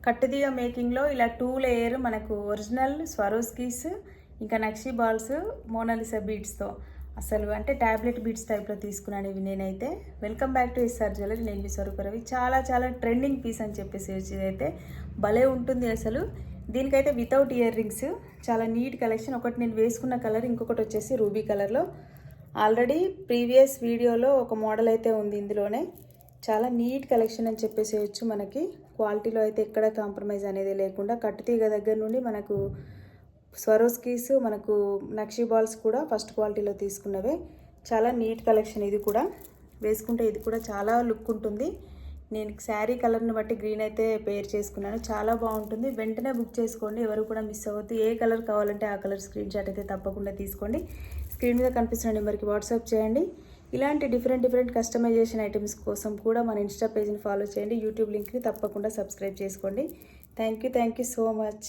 కట్టుదీగ మేకింగ్లో ఇలా 2 లేయర్ మనకు original Swarovskis ఇంకా నక్షి బాల్స్ మోనాలిసా బీడ్స్తో అసలు అంటే ట్యాబ్లెట్ బీడ్స్ టైప్లో తీసుకున్నాను ఇవి నేనైతే. Welcome back to SR jewellery. నేను మీ స్వరూపరవి. చాలా చాలా ట్రెండింగ్ పీస్ అని చెప్పేసి ఇదైతే భలే ఉంటుంది అసలు. దీనికైతే వితౌట్ ఇయర్ రింగ్స్ చాలా నీట్ కలెక్షన్. ఒకటి నేను వేసుకున్న కలర్, ఇంకొకటి వచ్చేసి రూబీ కలర్లో. ఆల్రెడీ ప్రీవియస్ వీడియోలో ఒక మోడల్ అయితే ఉంది ఇందులోనే. చాలా నీట్ కలెక్షన్ అని చెప్పేసేయచ్చు. మనకి క్వాలిటీలో అయితే ఎక్కడ కాంప్రమైజ్ అనేది లేకుండా కట్టుతీగ దగ్గర నుండి మనకు స్వరోస్కీస్ మనకు నక్షి బాల్స్ కూడా ఫస్ట్ క్వాలిటీలో తీసుకున్నవే. చాలా నీట్ కలెక్షన్. ఇది కూడా వేసుకుంటే ఇది కూడా చాలా లుక్ ఉంటుంది. నేను శారీ కలర్ని బట్టి గ్రీన్ అయితే పేర్ చేసుకున్నాను. చాలా బాగుంటుంది. వెంటనే బుక్ చేసుకోండి, ఎవరు కూడా మిస్ అవ్వద్దు. ఏ కలర్ కావాలంటే ఆ కలర్ స్క్రీన్ షాట్ అయితే తప్పకుండా తీసుకోండి. స్క్రీన్ మీద కనిపిస్తున్న నెంబర్కి వాట్సాప్ చేయండి. ఇలాంటి డిఫరెంట్ కస్టమైజేషన్ ఐటమ్స్ కోసం కూడా మన ఇన్స్టా పేజ్ని ఫాలో చేయండి. యూట్యూబ్ లింక్ని తప్పకుండా సబ్స్క్రైబ్ చేసుకోండి. Thank you so much.